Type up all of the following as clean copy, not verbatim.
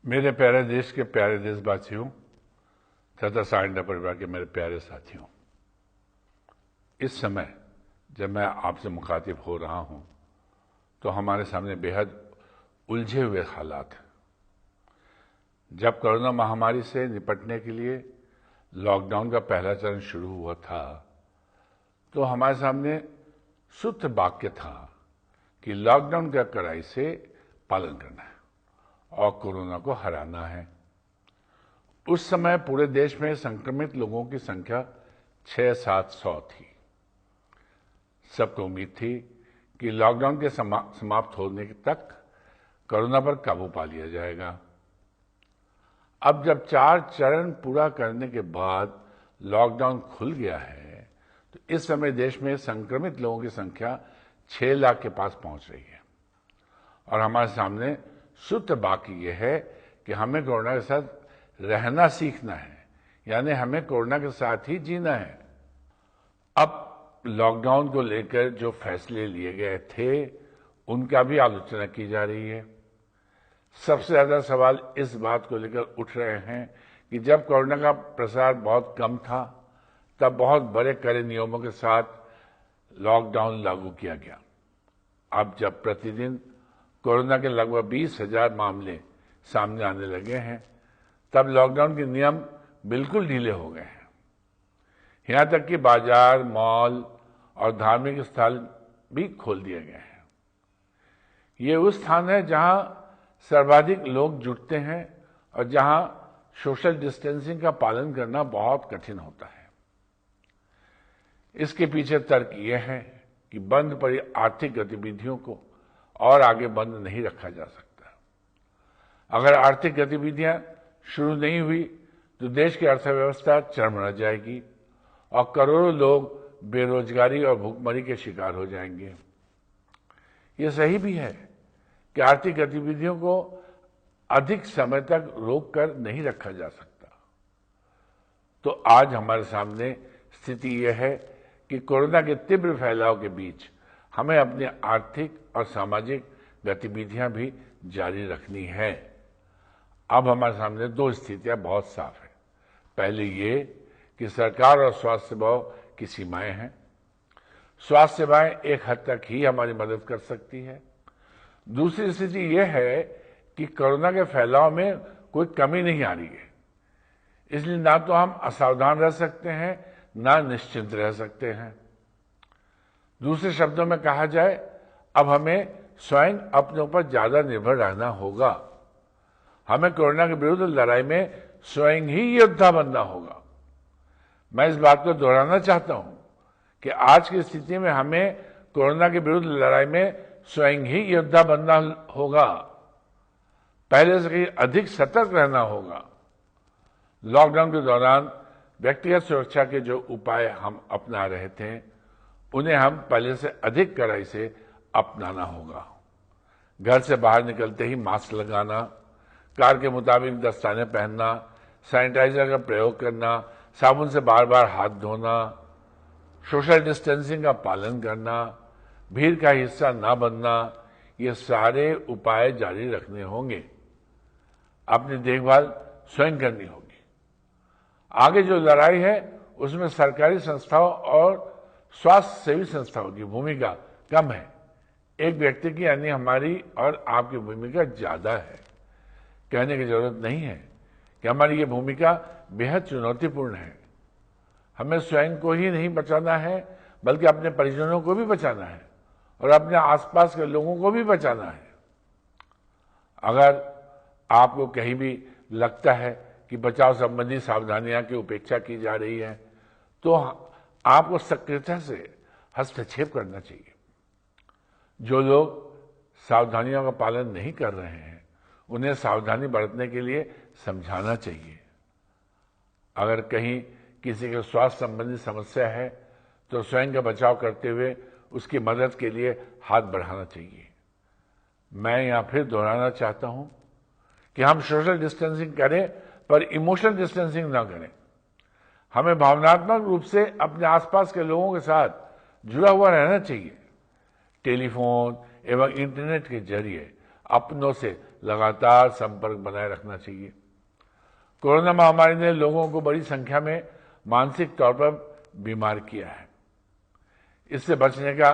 मेरे प्यारे देश के प्यारे देशवासियों तथा सांडा परिवार के मेरे प्यारे साथियों, इस समय जब मैं आपसे मुखातिब हो रहा हूं तो हमारे सामने बेहद उलझे हुए हालात हैं। जब कोरोना महामारी से निपटने के लिए लॉकडाउन का पहला चरण शुरू हुआ था तो हमारे सामने सूत्र वाक्य था कि लॉकडाउन का कड़ाई से पालन करना है और कोरोना को हराना है। उस समय पूरे देश में संक्रमित लोगों की संख्या 600-700 थी। सबको उम्मीद थी कि लॉकडाउन के समाप्त होने तक कोरोना पर काबू पा लिया जाएगा। अब जब 4 चरण पूरा करने के बाद लॉकडाउन खुल गया है तो इस समय देश में संक्रमित लोगों की संख्या 6 लाख के पास पहुंच रही है और हमारे सामने सूत्र बाकी यह है कि हमें कोरोना के साथ रहना सीखना है, यानी हमें कोरोना के साथ ही जीना है। अब लॉकडाउन को लेकर जो फैसले लिए गए थे उनका भी आलोचना की जा रही है। सबसे ज्यादा सवाल इस बात को लेकर उठ रहे हैं कि जब कोरोना का प्रसार बहुत कम था तब बहुत बड़े कड़े नियमों के साथ लॉकडाउन लागू किया गया। अब जब प्रतिदिन कोरोना के लगभग 20,000 मामले सामने आने लगे हैं तब लॉकडाउन के नियम बिल्कुल ढीले हो गए हैं। यहां तक कि बाजार, मॉल और धार्मिक स्थल भी खोल दिए गए हैं। ये उस स्थान है जहां सर्वाधिक लोग जुटते हैं और जहां सोशल डिस्टेंसिंग का पालन करना बहुत कठिन होता है। इसके पीछे तर्क यह है कि बंद पड़ी आर्थिक गतिविधियों को और आगे बंद नहीं रखा जा सकता। अगर आर्थिक गतिविधियां शुरू नहीं हुई तो देश की अर्थव्यवस्था चरमरा जाएगी और करोड़ों लोग बेरोजगारी और भूखमरी के शिकार हो जाएंगे। यह सही भी है कि आर्थिक गतिविधियों को अधिक समय तक रोक कर नहीं रखा जा सकता। तो आज हमारे सामने स्थिति यह है कि कोरोना के तीव्र फैलाव के बीच हमें अपनी आर्थिक और सामाजिक गतिविधियां भी जारी रखनी है। अब हमारे सामने 2 स्थितियां बहुत साफ है। पहले ये कि सरकार और स्वास्थ्य सेवाओं की सीमाएं हैं। स्वास्थ्य सेवाएं एक हद तक ही हमारी मदद कर सकती है। दूसरी स्थिति यह है कि कोरोना के फैलाव में कोई कमी नहीं आ रही है, इसलिए ना तो हम असावधान रह सकते हैं ना निश्चिंत रह सकते हैं। दूसरे शब्दों में कहा जाए, अब हमें स्वयं अपने ऊपर ज्यादा निर्भर रहना होगा। हमें कोरोना के विरुद्ध लड़ाई में स्वयं ही योद्धा बनना होगा। मैं इस बात को दोहराना चाहता हूं कि आज की स्थिति में हमें कोरोना के विरुद्ध लड़ाई में स्वयं ही योद्धा बनना होगा। पहले से कहीं अधिक सतर्क रहना होगा। लॉकडाउन के दौरान व्यक्तिगत सुरक्षा के जो उपाय हम अपना रहे थे उन्हें हम पहले से अधिक कड़ाई से अपनाना होगा। घर से बाहर निकलते ही मास्क लगाना, कार के मुताबिक दस्ताने पहनना, सैनिटाइजर का प्रयोग करना, साबुन से बार बार हाथ धोना, सोशल डिस्टेंसिंग का पालन करना, भीड़ का हिस्सा ना बनना, ये सारे उपाय जारी रखने होंगे। अपनी देखभाल स्वयं करनी होगी। आगे जो लड़ाई है उसमें सरकारी संस्थाओं और स्वास्थ्य सेवी संस्थाओं की भूमिका कम है। एक व्यक्ति की यानी हमारी और आपकी भूमिका ज्यादा है। कहने की जरूरत नहीं है कि हमारी ये भूमिका बेहद चुनौतीपूर्ण है। हमें स्वयं को ही नहीं बचाना है बल्कि अपने परिजनों को भी बचाना है और अपने आसपास के लोगों को भी बचाना है। अगर आपको कहीं भी लगता है कि बचाव संबंधी सावधानियां की उपेक्षा की जा रही है तो आपको सक्रियता से हस्तक्षेप करना चाहिए। जो लोग सावधानियों का पालन नहीं कर रहे हैं उन्हें सावधानी बरतने के लिए समझाना चाहिए। अगर कहीं किसी के स्वास्थ्य संबंधी समस्या है तो स्वयं का बचाव करते हुए उसकी मदद के लिए हाथ बढ़ाना चाहिए। मैं यहां फिर दोहराना चाहता हूं कि हम सोशल डिस्टेंसिंग करें पर इमोशनल डिस्टेंसिंग ना करें। हमें भावनात्मक रूप से अपने आसपास के लोगों के साथ जुड़ा हुआ रहना चाहिए। टेलीफोन एवं इंटरनेट के जरिए अपनों से लगातार संपर्क बनाए रखना चाहिए। कोरोना महामारी ने लोगों को बड़ी संख्या में मानसिक तौर पर बीमार किया है। इससे बचने का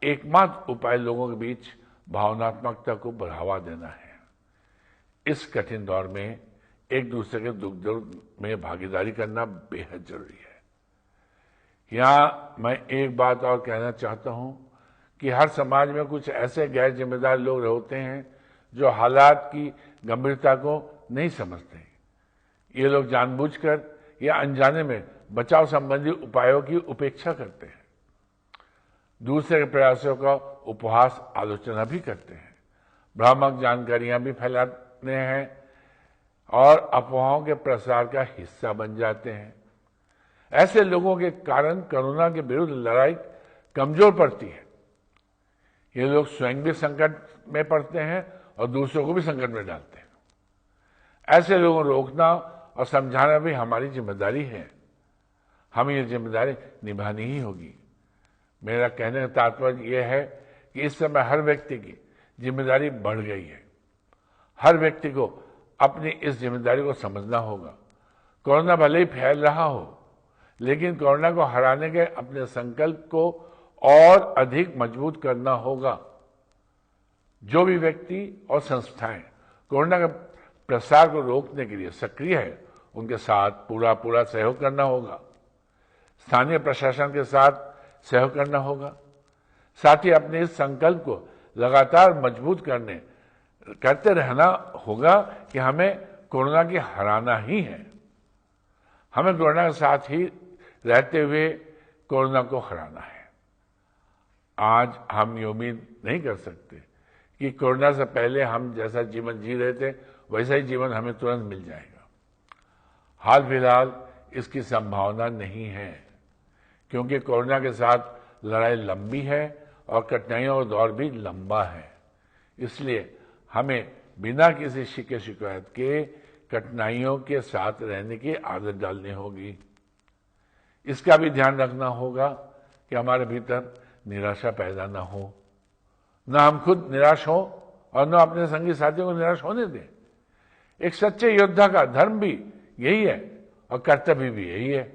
एकमात्र उपाय लोगों के बीच भावनात्मकता को बढ़ावा देना है। इस कठिन दौर में एक दूसरे के दुख दर्द में भागीदारी करना बेहद जरूरी है। यहां मैं एक बात और कहना चाहता हूं कि हर समाज में कुछ ऐसे गैर जिम्मेदार लोग होते हैं जो हालात की गंभीरता को नहीं समझते। ये लोग जानबूझकर या अनजाने में बचाव संबंधी उपायों की उपेक्षा करते हैं, दूसरे के प्रयासों का उपहास आलोचना भी करते हैं, भ्रामक जानकारियां भी फैलाते हैं और अफवाहों के प्रसार का हिस्सा बन जाते हैं। ऐसे लोगों के कारण कोरोना के विरुद्ध लड़ाई कमजोर पड़ती है। ये लोग स्वयं भी संकट में पड़ते हैं और दूसरों को भी संकट में डालते हैं। ऐसे लोगों को रोकना और समझाना भी हमारी जिम्मेदारी है। हमें ये जिम्मेदारी निभानी ही होगी। मेरा कहने का तात्पर्य यह है कि इस समय हर व्यक्ति की जिम्मेदारी बढ़ गई है। हर व्यक्ति को अपनी इस जिम्मेदारी को समझना होगा। कोरोना भले ही फैल रहा हो, लेकिन कोरोना को हराने के अपने संकल्प को और अधिक मजबूत करना होगा। जो भी व्यक्ति और संस्थाएं कोरोना के प्रसार को रोकने के लिए सक्रिय है, उनके साथ पूरा सहयोग करना होगा। स्थानीय प्रशासन के साथ सहयोग करना होगा। साथ ही अपने इस संकल्प को लगातार मजबूत करते रहना होगा कि हमें कोरोना की हराना ही है। हमें कोरोना के साथ ही रहते हुए कोरोना को हराना है। आज हम ये उम्मीद नहीं कर सकते कि कोरोना से पहले हम जैसा जीवन जी रहे थे वैसा ही जीवन हमें तुरंत मिल जाएगा। हाल फिलहाल इसकी संभावना नहीं है, क्योंकि कोरोना के साथ लड़ाई लंबी है और कठिनाइयों का दौर भी लंबा है। इसलिए हमें बिना किसी शिकायत के कठिनाइयों के साथ रहने की आदत डालनी होगी। इसका भी ध्यान रखना होगा कि हमारे भीतर निराशा पैदा न हो, न हम खुद निराश हो और न अपने संगी साथियों को निराश होने दें। एक सच्चे योद्धा का धर्म भी यही है और कर्तव्य भी यही है।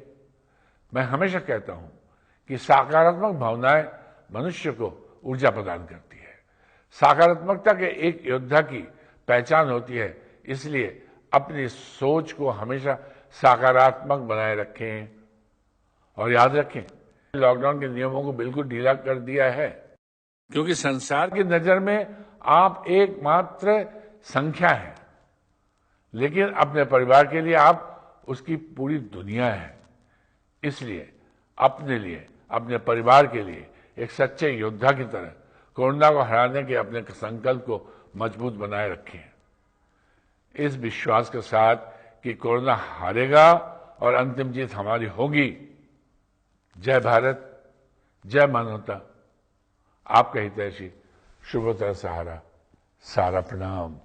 मैं हमेशा कहता हूं कि सकारात्मक भावनाएं मनुष्य को ऊर्जा प्रदान करती है। सकारात्मकता के एक योद्धा की पहचान होती है। इसलिए अपनी सोच को हमेशा सकारात्मक बनाए रखें और याद रखें, लॉकडाउन के नियमों को बिल्कुल ढीला कर दिया है, क्योंकि संसार की नजर में आप एकमात्र संख्या हैं, लेकिन अपने परिवार के लिए आप उसकी पूरी दुनिया है। इसलिए अपने लिए, अपने परिवार के लिए एक सच्चे योद्धा की तरह कोरोना को हराने के अपने संकल्प को मजबूत बनाए रखें, इस विश्वास के साथ कि कोरोना हारेगा और अंतिम जीत हमारी होगी। जय भारत, जय मानवता। आपका हितैषी शुभोत्तर सहारा, सारा प्रणाम।